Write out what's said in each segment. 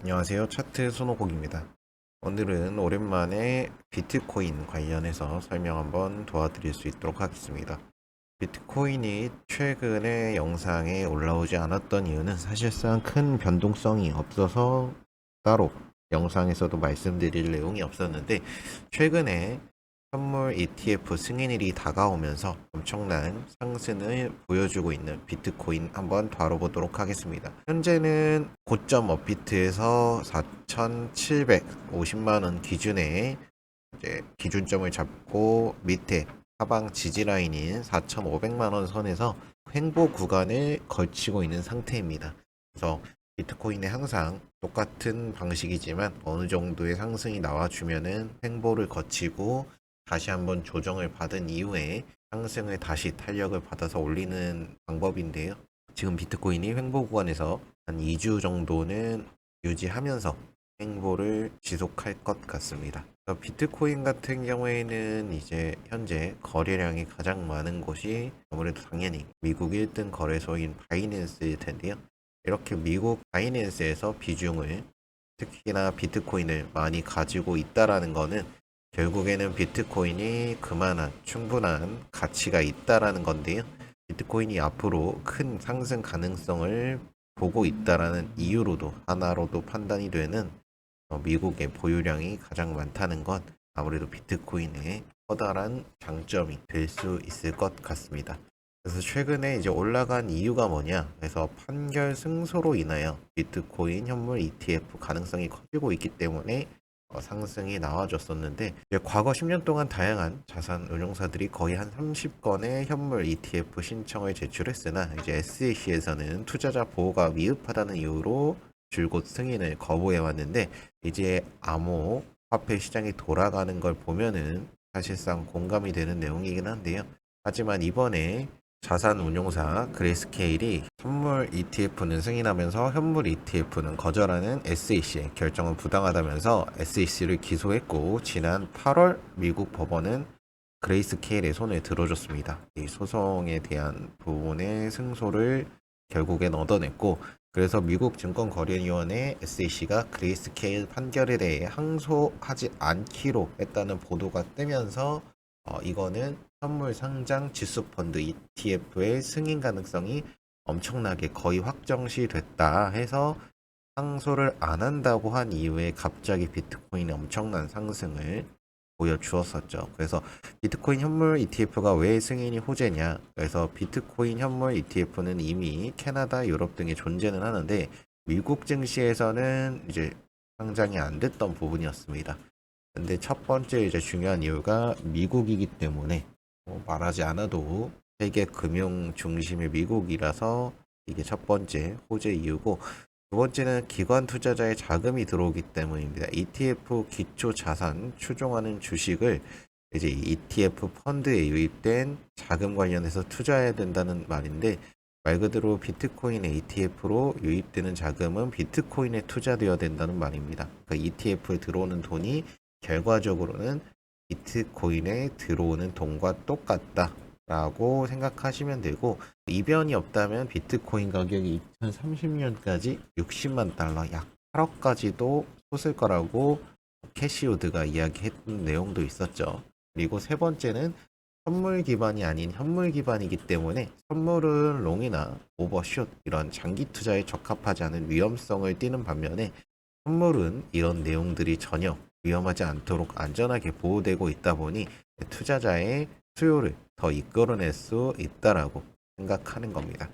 안녕하세요. 차트 손오공입니다. 오늘은 오랜만에 비트코인 관련해서 설명 한번 도와드릴 수 있도록 하겠습니다. 비트코인이 최근에 영상에 올라오지 않았던 이유는 사실상 큰 변동성이 없어서 따로 영상에서도 말씀드릴 내용이 없었는데, 최근에 선물 ETF 승인일이 다가오면서 엄청난 상승을 보여주고 있는 비트코인 한번 다뤄보도록 하겠습니다. 현재는 고점 업비트에서 4,750만원 기준에 이제 기준점을 잡고 밑에 하방 지지라인인 4,500만원 선에서 횡보 구간을 걸치고 있는 상태입니다. 그래서 비트코인에 항상 똑같은 방식이지만 어느 정도의 상승이 나와주면은 횡보를 거치고 다시 한번 조정을 받은 이후에 상승을 다시 탄력을 받아서 올리는 방법인데요. 지금 비트코인이 횡보 구간에서 한 2주 정도는 유지하면서 횡보를 지속할 것 같습니다. 비트코인 같은 경우에는 이제 현재 거래량이 가장 많은 곳이 아무래도 당연히 미국 1등 거래소인 바이낸스일 텐데요. 이렇게 미국 바이낸스에서 비중을 특히나 비트코인을 많이 가지고 있다라는 거는 결국에는 비트코인이 그만한 충분한 가치가 있다라는 건데요. 비트코인이 앞으로 큰 상승 가능성을 보고 있다라는 이유로도 하나로도 판단이 되는 미국의 보유량이 가장 많다는 건 아무래도 비트코인의 커다란 장점이 될 수 있을 것 같습니다. 그래서 최근에 이제 올라간 이유가 뭐냐? 그래서 판결 승소로 인하여 비트코인 현물 ETF 가능성이 커지고 있기 때문에 상승이 나와줬었는데, 과거 10년 동안 다양한 자산 운용사들이 거의 한 30건의 현물 ETF 신청을 제출했으나 이제 SEC에서는 투자자 보호가 미흡하다는 이유로 줄곧 승인을 거부해 왔는데, 이제 암호 화폐 시장이 돌아가는 걸 보면은 사실상 공감이 되는 내용이긴 한데요. 하지만 이번에 자산 운용사 그레이스케일이 선물 ETF는 승인하면서 현물 ETF는 거절하는 SEC의 결정은 부당하다면서 SEC를 기소했고, 지난 8월 미국 법원은 그레이스케일의 손을 들어줬습니다. 이 소송에 대한 부분의 승소를 결국엔 얻어냈고, 그래서 미국 증권거래위원회 SEC가 그레이스케일 판결에 대해 항소하지 않기로 했다는 보도가 뜨면서 이거는 선물 상장 지수펀드 ETF의 승인 가능성이 엄청나게 거의 확정시 됐다 해서 항소를 안 한다고 한 이후에 갑자기 비트코인이 엄청난 상승을 보여주었었죠. 그래서 비트코인 현물 ETF가 왜 승인이 호재냐? 그래서 비트코인 현물 ETF는 이미 캐나다, 유럽 등에 존재는 하는데 미국 증시에서는 이제 상장이 안 됐던 부분이었습니다. 근데 첫 번째 이제 중요한 이유가 미국이기 때문에 말하지 않아도 세계 금융 중심의 미국이라서 이게 첫 번째 호재 이유고, 두 번째는 기관 투자자의 자금이 들어오기 때문입니다. ETF 기초 자산 추종하는 주식을 이제 ETF 펀드에 유입된 자금 관련해서 투자해야 된다는 말인데, 말 그대로 비트코인의 ETF로 유입되는 자금은 비트코인에 투자되어야 된다는 말입니다. 그 ETF에 들어오는 돈이 결과적으로는 비트코인에 들어오는 돈과 똑같다 라고 생각하시면 되고, 이변이 없다면 비트코인 가격이 2030년까지 60만 달러 약 8억까지도 솟을 거라고 캐시우드가 이야기했던 내용도 있었죠. 그리고 세 번째는 선물 기반이 아닌 현물 기반이기 때문에 선물은 롱이나 오버숏 이런 장기 투자에 적합하지 않은 위험성을 띠는 반면에 선물은 이런 내용들이 전혀 위험하지 않도록 안전하게 보호되고 있다 보니 투자자의 수요를 더 이끌어낼 수 있다라고 생각하는 겁니다.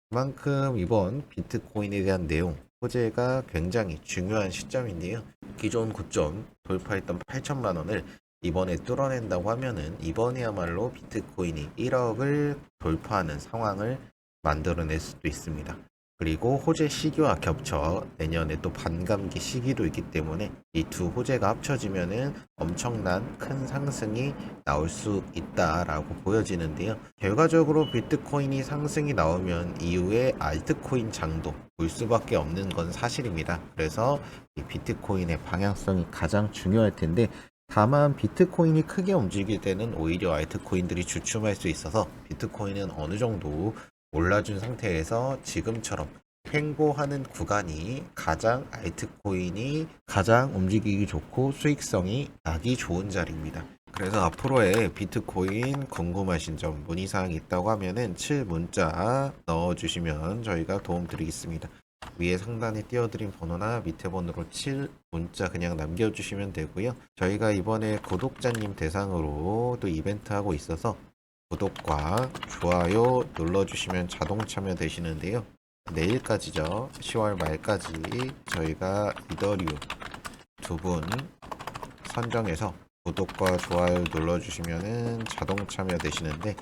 그만큼 이번 비트코인에 대한 내용, 호재가 굉장히 중요한 시점인데요. 기존 고점 돌파했던 8천만 원을 이번에 뚫어낸다고 하면은 이번에야말로 비트코인이 1억을 돌파하는 상황을 만들어낼 수도 있습니다. 그리고 호재 시기와 겹쳐 내년에 또 반감기 시기도 있기 때문에 이 두 호재가 합쳐지면은 엄청난 큰 상승이 나올 수 있다라고 보여지는데요. 결과적으로 비트코인이 상승이 나오면 이후에 알트코인 장도 볼 수밖에 없는 건 사실입니다. 그래서 이 비트코인의 방향성이 가장 중요할 텐데, 다만 비트코인이 크게 움직일 때는 오히려 알트코인들이 주춤할 수 있어서 비트코인은 어느 정도 올라준 상태에서 지금처럼 횡보하는 구간이 가장 알트코인이 가장 움직이기 좋고 수익성이 나기 좋은 자리입니다. 그래서 앞으로의 비트코인 궁금하신 점, 문의사항이 있다고 하면은 7문자 넣어주시면 저희가 도움드리겠습니다. 위에 상단에 띄워드린 번호나 밑에 번호로 7문자 그냥 남겨주시면 되고요. 저희가 이번에 구독자님 대상으로 또 이벤트 하고 있어서 구독과 좋아요 눌러주시면 자동 참여되시는데요. 내일까지죠. 10월 말까지 저희가 이더리움 두 분 선정해서 구독과 좋아요 눌러주시면은 자동 참여되시는데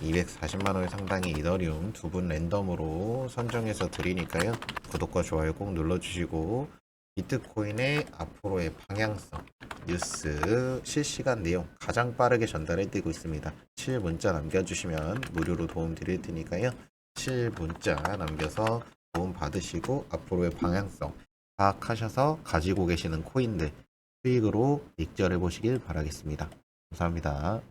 240만원 상당의 이더리움 두 분 랜덤으로 선정해서 드리니까요. 구독과 좋아요 꼭 눌러주시고 비트코인의 앞으로의 방향성, 뉴스, 실시간 내용 가장 빠르게 전달해드리고 있습니다. 7문자 남겨주시면 무료로 도움 드릴 테니까요. 7문자 남겨서 도움 받으시고 앞으로의 방향성 파악하셔서 가지고 계시는 코인들 수익으로 익절해 보시길 바라겠습니다. 감사합니다.